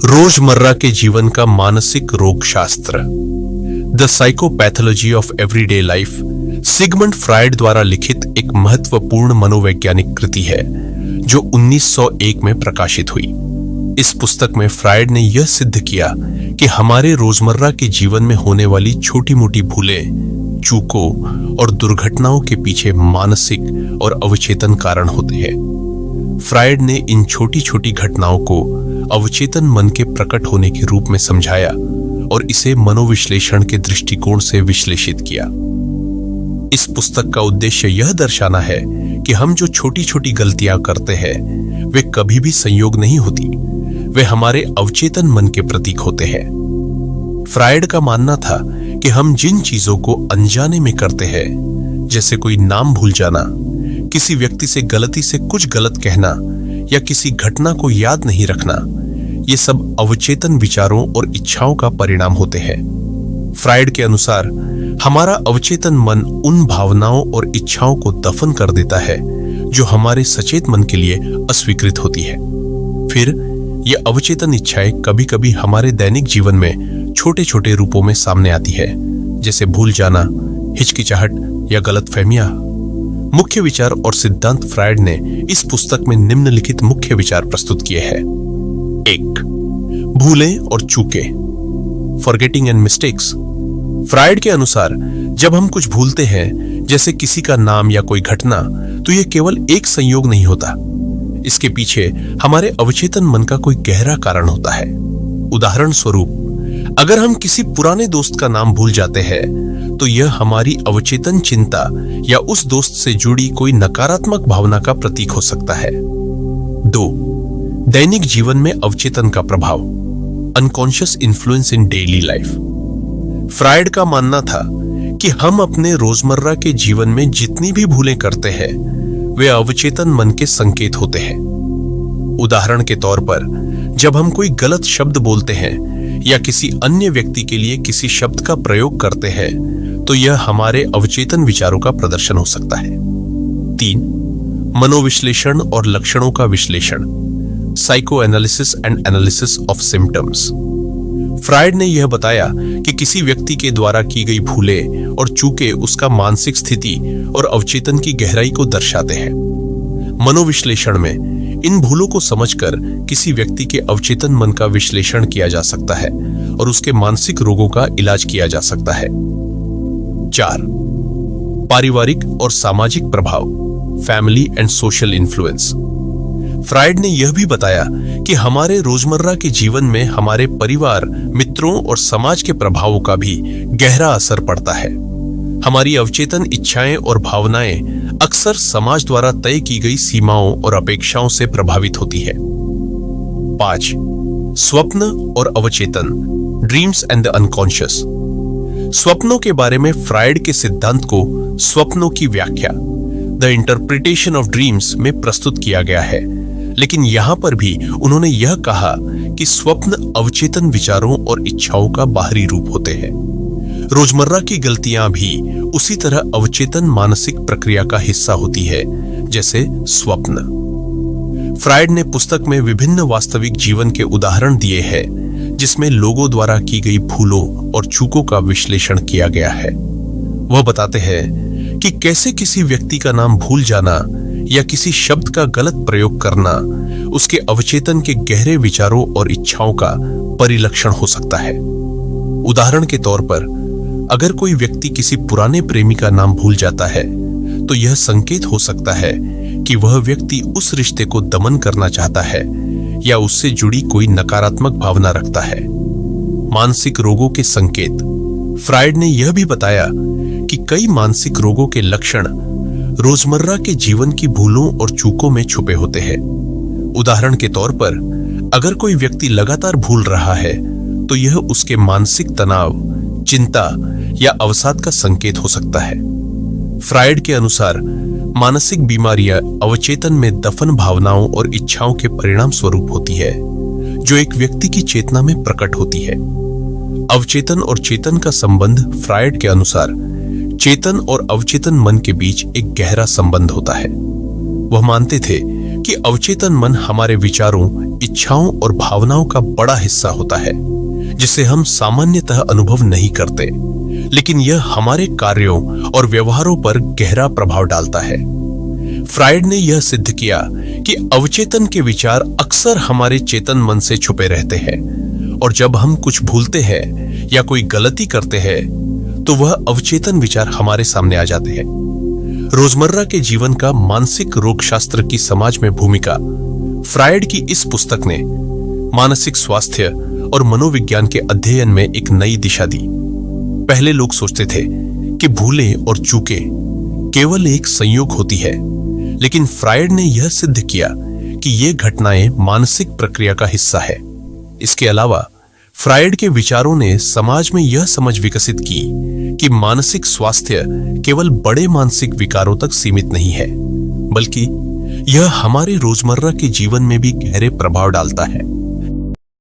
रोजमर्रा के जीवन का मानसिक रोग शास्त्र, the psychopathology of everyday life, Sigmund Freud द्वारा लिखित एक महत्वपूर्ण मनोवैज्ञानिक कृति है जो 1901 में प्रकाशित हुई। इस पुस्तक में फ्रायड ने यह सिद्ध किया कि हमारे रोजमर्रा के जीवन में होने वाली छोटी मोटी भूलें, चूकों और दुर्घटनाओं के पीछे मानसिक और अवचेतन कारण होते हैं। फ्रायड ने इन छोटी छोटी घटनाओं को अवचेतन मन के प्रकट होने के रूप में समझाया और इसे मनोविश्लेषण के दृष्टिकोण से विश्लेषित किया। इस पुस्तक का उद्देश्य यह दर्शाना है कि हम जो छोटी छोटी गलतियां करते हैं वे कभी भी संयोग नहीं होती, वे हमारे अवचेतन मन के प्रतीक होते हैं। फ्रायड का मानना था कि हम जिन चीजों को अनजाने में करते हैं, जैसे कोई नाम भूल जाना, किसी व्यक्ति से गलती से कुछ गलत कहना या किसी घटना को याद नहीं रखना, ये सब अवचेतन विचारों और इच्छाओं का परिणाम होते हैं। फ्रायड के अनुसार हमारा अवचेतन मन उन भावनाओं और इच्छाओं को दफन कर देता है जो हमारे सचेत मन के लिए अस्वीकृत होती है। फिर ये अवचेतन इच्छाएं कभी कभी हमारे दैनिक जीवन में छोटे छोटे रूपों में सामने आती है, जैसे भूल जाना, हिचकिचाहट या गलतफहमियां। मुख्य विचार और सिद्धांत फ्रायड ने इस पुस्तक में निम्नलिखित मुख्य विचार प्रस्तुत किए हैं। 1. भूलें और चूकें, फॉरगेटिंग एंड मिस्टेक्स। फ्रायड के अनुसार जब हम कुछ भूलते हैं, जैसे किसी का नाम या कोई घटना, तो यह केवल एक संयोग नहीं होता, इसके पीछे हमारे अवचेतन मन का कोई गहरा कारण होता है। उदाहरण स्वरूप, अगर हम किसी पुराने दोस्त का नाम भूल जाते हैं तो यह हमारी अवचेतन चिंता या उस दोस्त से जुड़ी कोई नकारात्मक भावना का प्रतीक हो सकता है। 2. दैनिक जीवन में अवचेतन का प्रभाव, unconscious influence in daily life. Freud का मानना था कि हम अपने रोजमर्रा के जीवन में जितनी भी भूलें करते हैं वे अवचेतन मन के संकेत होते हैं। उदाहरण के तौर पर, जब हम कोई गलत शब्द बोलते हैं या किसी अन्य व्यक्ति के लिए किसी शब्द का प्रयोग करते हैं तो यह हमारे अवचेतन विचारों का प्रदर्शन हो सकता है। 3. मनोविश्लेषण और लक्षणों का विश्लेषण, psycho analysis and analysis of symptoms. Freud ने यह बताया कि किसी व्यक्ति के द्वारा की गई भूलें और चूकें उसका मानसिक स्थिति और अवचेतन की गहराई को दर्शाते हैं। मनोविश्लेषण में इन भूलों को समझकर किसी व्यक्ति के अवचेतन मन का विश्लेषण किया जा सकता है और उसके मानसिक रोगों का इलाज किया जा सकता है। 4. पारिवारिक और सामाजिक प्रभाव, family and social influence. Freud ने यह भी बताया कि हमारे रोजमर्रा के जीवन में हमारे परिवार, मित्रों और समाज के प्रभावों का भी गहरा असर पड़ता है। हमारी अवचेतन इच्छाएं और भावनाएं अक्सर समाज द्वारा तय की गई सीमाओं और अपेक्षाओं से प्रभावित होती है। 5. स्वप्न और अवचेतन, ड्रीम्स एंड द अनकॉन्शियस। स्वप्नों के बारे में फ्रायड के सिद्धांत को स्वप्नों की व्याख्या, द इंटरप्रिटेशन ऑफ ड्रीम्स में प्रस्तुत किया गया है, लेकिन यहां पर भी उन्होंने यह कहा कि स्वप्न अवचेतन विचारों और इच्छाओं का बाहरी रूप होते हैं। रोजमर्रा की गलतियां भी उसी तरह अवचेतन मानसिक प्रक्रिया का हिस्सा होती है जैसे स्वप्न। फ्रायड ने पुस्तक में विभिन्न वास्तविक जीवन के उदाहरण दिए हैं जिसमें लोगों द्वारा की गई भूलों और चूकों का विश्लेषण किया गया है। वह बताते हैं कि कैसे किसी व्यक्ति का नाम भूल जाना या किसी शब्द का गलत प्रयोग करना उसके अवचेतन के गहरे विचारों और इच्छाओं का परिलक्षण हो सकता है। उदाहरण के तौर पर, अगर कोई व्यक्ति किसी पुराने प्रेमी का नाम भूल जाता है तो यह संकेत हो सकता है कि वह व्यक्ति उस रिश्ते को दमन करना चाहता है या उससे जुड़ी कोई नकारात्मक भावना रखता है। मानसिक रोगों के संकेत, फ्रायड ने यह भी बताया कि कई मानसिक रोगों के लक्षण रोजमर्रा के जीवन की भूलों और चूकों में छुपे होते हैं। उदाहरण के तौर पर, अगर कोई व्यक्ति लगातार भूल रहा है तो यह उसके मानसिक तनाव, चिंता या अवसाद का संकेत हो सकता है। फ्रायड के अनुसार मानसिक बीमारियां अवचेतन में दफन भावनाओं और इच्छाओं के परिणाम स्वरूप होती है जो एक व्यक्ति की चेतना में प्रकट होती है। अवचेतन और चेतन का संबंध, फ्रायड के अनुसार चेतन और अवचेतन मन के बीच एक गहरा संबंध होता है। वह मानते थे कि अवचेतन मन हमारे विचारों, इच्छाओं और भावनाओं का बड़ा हिस्सा होता है, जिसे हम सामान्यतः अनुभव नहीं करते, लेकिन यह हमारे कार्यों और व्यवहारों पर गहरा प्रभाव डालता है। फ्रायड ने यह सिद्ध किया कि अवचेतन के विचार अक्सर हमारे चेतन मन से छुपे रहते हैं, और जब हम कुछ भूलते हैं या कोई गलती करते हैं तो वह अवचेतन विचार हमारे सामने आ जाते हैं। रोजमर्रा के जीवन का मानसिक रोगशास्त्र की समाज में भूमिका फ्रायड की इस पुस्तक ने मानसिक स्वास्थ्य और मनोविज्ञान के अध्ययन में एक नई दिशा दी। पहले लोग सोचते थे कि भूलें और चूकें केवल एक संयोग होती है, लेकिन फ्रायड ने यह सिद्ध किया कि ये घटनाएं मानसिक प्रक्रिया का हिस्सा है। इसके अलावा फ्रायड के विचारों ने समाज में यह समझ विकसित की कि मानसिक स्वास्थ्य केवल बड़े मानसिक विकारों तक सीमित नहीं है, बल्कि यह हमारे रोजमर्रा के जीवन में भी गहरे प्रभाव डालता है।